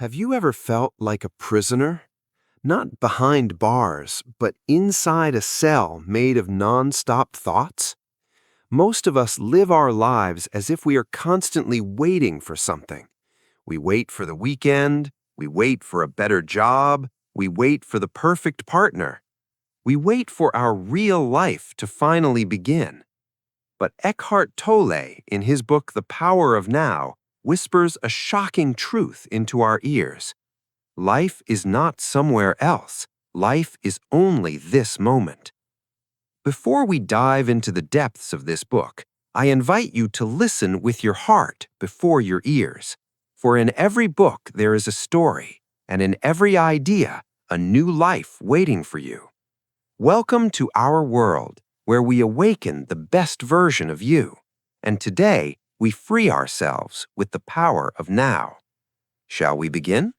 Have you ever felt like a prisoner? Not behind bars, but inside a cell made of non-stop thoughts? Most of us live our lives as if we are constantly waiting for something. We wait for the weekend, we wait for a better job, we wait for the perfect partner. We wait for our real life to finally begin. But Eckhart Tolle, in his book The Power of Now, whispers a shocking truth into our ears. Life is not somewhere else. Life is only this moment. Before we dive into the depths of this book, I invite you to listen with your heart before your ears. For in every book there is a story, and in every idea, a new life waiting for you. Welcome to our world, where we awaken the best version of you. And today, we free ourselves with the power of now. Shall we begin?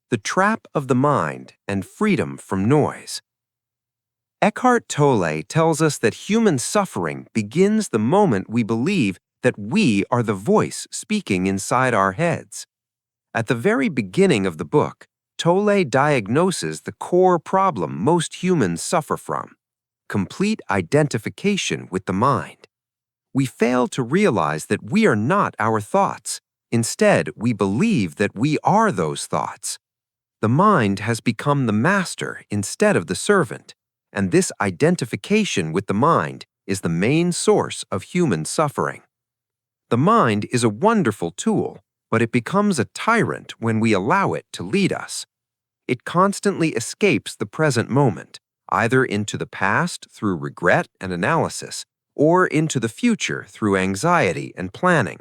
The Trap of the Mind and Freedom from Noise. Eckhart Tolle tells us that human suffering begins the moment we believe that we are the voice speaking inside our heads. At the very beginning of the book, Tolle diagnoses the core problem most humans suffer from: complete identification with the mind. We fail to realize that we are not our thoughts. Instead, we believe that we are those thoughts. The mind has become the master instead of the servant, and this identification with the mind is the main source of human suffering. The mind is a wonderful tool, but it becomes a tyrant when we allow it to lead us. It constantly escapes the present moment, either into the past through regret and analysis, or into the future through anxiety and planning.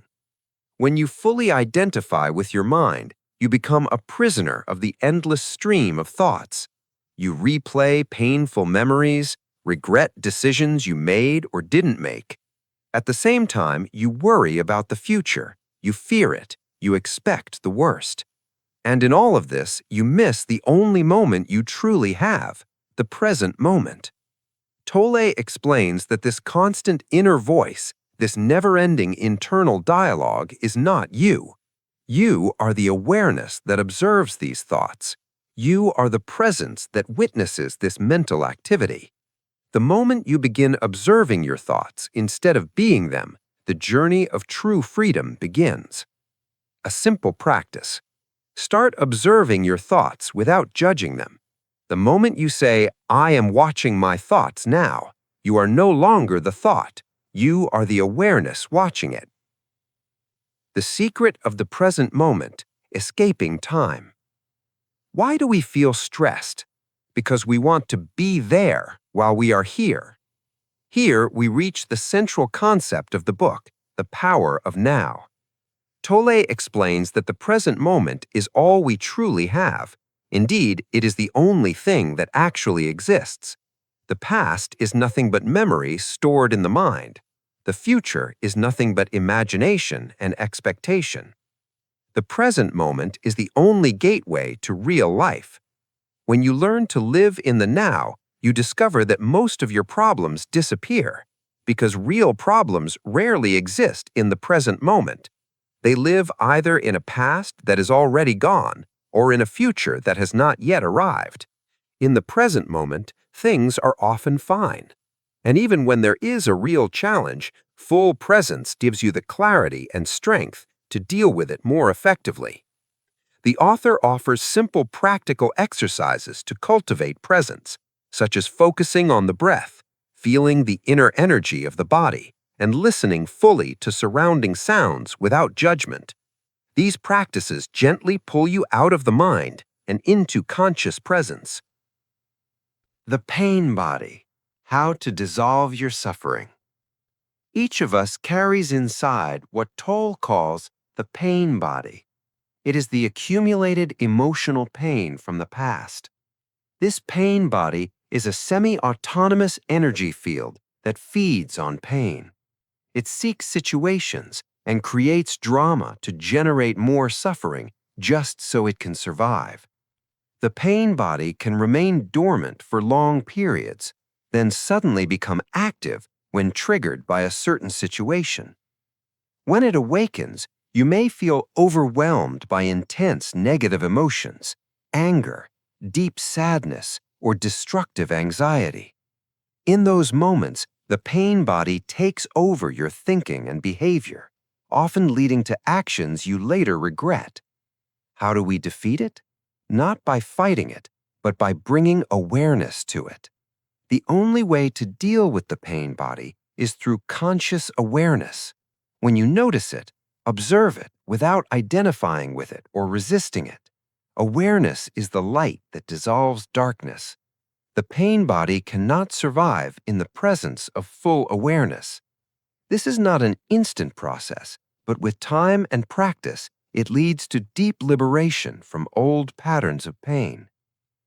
When you fully identify with your mind, you become a prisoner of the endless stream of thoughts. You replay painful memories, regret decisions you made or didn't make. At the same time, you worry about the future, you fear it, you expect the worst. And in all of this, you miss the only moment you truly have, the present moment. Tolle explains that this constant inner voice, this never-ending internal dialogue, is not you. You are the awareness that observes these thoughts. You are the presence that witnesses this mental activity. The moment you begin observing your thoughts instead of being them, the journey of true freedom begins. A simple practice. Start observing your thoughts without judging them. The moment you say, "I am watching my thoughts now," you are no longer the thought. You are the awareness watching it. The secret of the present moment, escaping time. Why do we feel stressed? Because we want to be there while we are here. Here we reach the central concept of the book, the power of now. Tolle explains that the present moment is all we truly have. Indeed, it is the only thing that actually exists. The past is nothing but memory stored in the mind. The future is nothing but imagination and expectation. The present moment is the only gateway to real life. When you learn to live in the now, you discover that most of your problems disappear, because real problems rarely exist in the present moment. They live either in a past that is already gone or in a future that has not yet arrived. In the present moment, things are often fine. And even when there is a real challenge, full presence gives you the clarity and strength to deal with it more effectively. The author offers simple practical exercises to cultivate presence, such as focusing on the breath, feeling the inner energy of the body, and listening fully to surrounding sounds without judgment. These practices gently pull you out of the mind and into conscious presence. The pain body. How to dissolve your suffering. Each of us carries inside what Tolle calls the pain body. It is the accumulated emotional pain from the past. This pain body is a semi-autonomous energy field that feeds on pain. It seeks situations and creates drama to generate more suffering just so it can survive. The pain body can remain dormant for long periods, then suddenly become active when triggered by a certain situation. When it awakens, You may feel overwhelmed by intense negative emotions, anger, deep sadness, or destructive anxiety. In those moments, the pain body takes over your thinking and behavior, often leading to actions you later regret. How do we defeat it? Not by fighting it, but by bringing awareness to it. The only way to deal with the pain body is through conscious awareness. When you notice it, observe it without identifying with it or resisting it. Awareness is the light that dissolves darkness. The pain body cannot survive in the presence of full awareness. This is not an instant process, but with time and practice, it leads to deep liberation from old patterns of pain.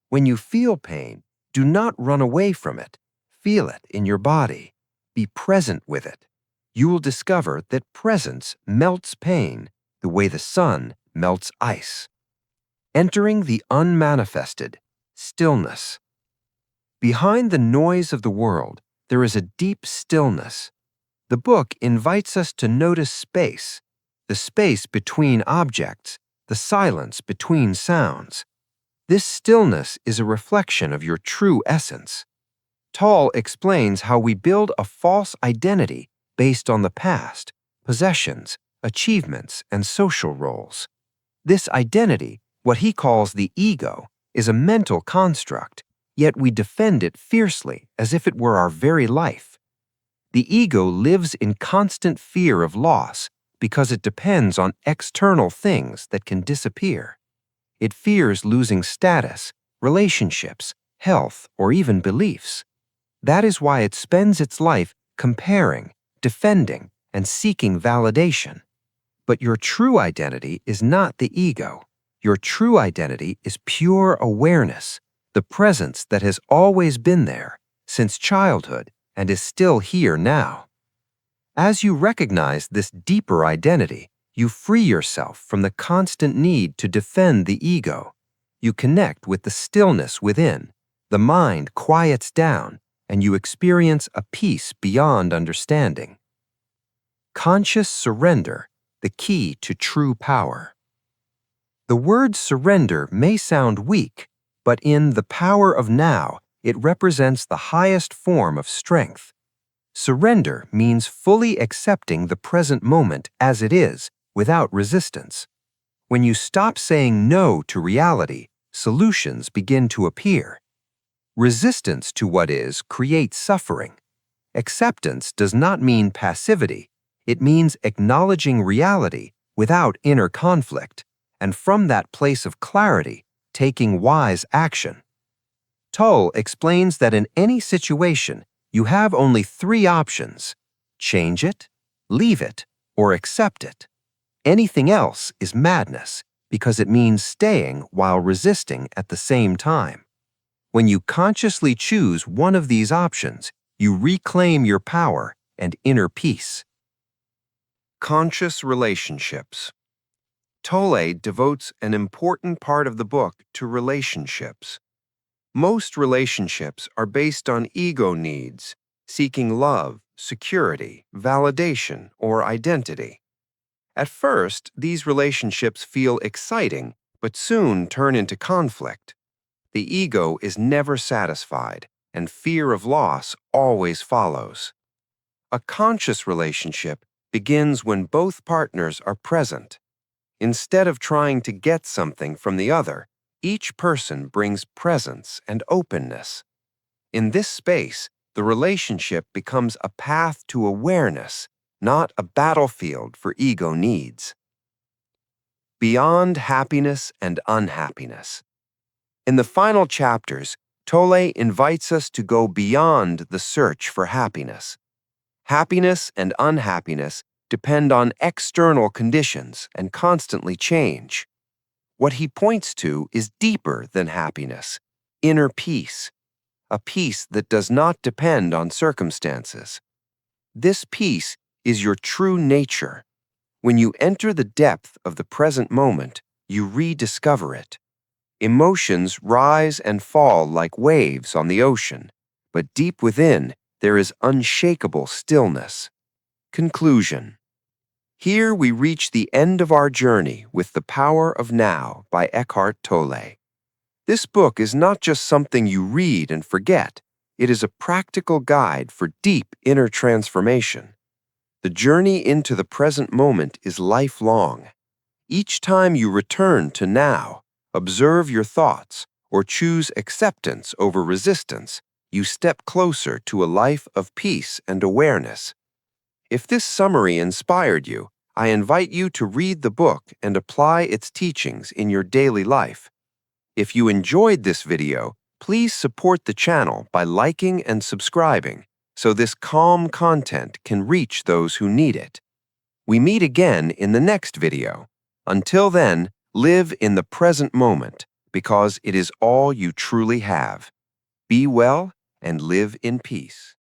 When you feel pain, do not run away from it. Feel it in your body. Be present with it. You will discover that presence melts pain the way the sun melts ice. Entering the unmanifested, stillness. Behind the noise of the world, there is a deep stillness. The book invites us to notice space, the space between objects, the silence between sounds. This stillness is a reflection of your true essence. Tolle explains how we build a false identity based on the past, possessions, achievements, and social roles. This identity, what he calls the ego, is a mental construct, yet we defend it fiercely as if it were our very life. The ego lives in constant fear of loss because it depends on external things that can disappear. It fears losing status, relationships, health, or even beliefs. That is why it spends its life comparing, defending, and seeking validation. But your true identity is not the ego. Your true identity is pure awareness, the presence that has always been there, since childhood, and is still here now. As you recognize this deeper identity, you free yourself from the constant need to defend the ego. You connect with the stillness within, the mind quiets down, and you experience a peace beyond understanding. Conscious surrender, the key to true power. The word surrender may sound weak, but in The Power of Now, it represents the highest form of strength. Surrender means fully accepting the present moment as it is, without resistance. When you stop saying no to reality, solutions begin to appear. Resistance to what is creates suffering. Acceptance does not mean passivity. It means acknowledging reality without inner conflict, and from that place of clarity, taking wise action. Tolle explains that in any situation, you have only 3 options: change it, leave it, or accept it. Anything else is madness because it means staying while resisting at the same time. When you consciously choose one of these options, you reclaim your power and inner peace. Conscious relationships. Tolle devotes an important part of the book to relationships. Most relationships are based on ego needs, seeking love, security, validation, or identity. At first, these relationships feel exciting, but soon turn into conflict. The ego is never satisfied, and fear of loss always follows. A conscious relationship begins when both partners are present. Instead of trying to get something from the other, each person brings presence and openness. In this space, the relationship becomes a path to awareness, not a battlefield for ego needs. Beyond happiness and unhappiness. In the final chapters, Tolle invites us to go beyond the search for happiness. Happiness and unhappiness depend on external conditions and constantly change. What he points to is deeper than happiness, inner peace, a peace that does not depend on circumstances. This peace is your true nature. When you enter the depth of the present moment, you rediscover it. Emotions rise and fall like waves on the ocean, but deep within, there is unshakable stillness. Conclusion. Here we reach the end of our journey with The Power of Now by Eckhart Tolle. This book is not just something you read and forget. It is a practical guide for deep inner transformation. The journey into the present moment is lifelong. Each time you return to now, observe your thoughts, or choose acceptance over resistance, you step closer to a life of peace and awareness. If this summary inspired you, I invite you to read the book and apply its teachings in your daily life. If you enjoyed this video, please support the channel by liking and subscribing so this calm content can reach those who need it. We meet again in the next video. Until then, live in the present moment because it is all you truly have. Be well and live in peace.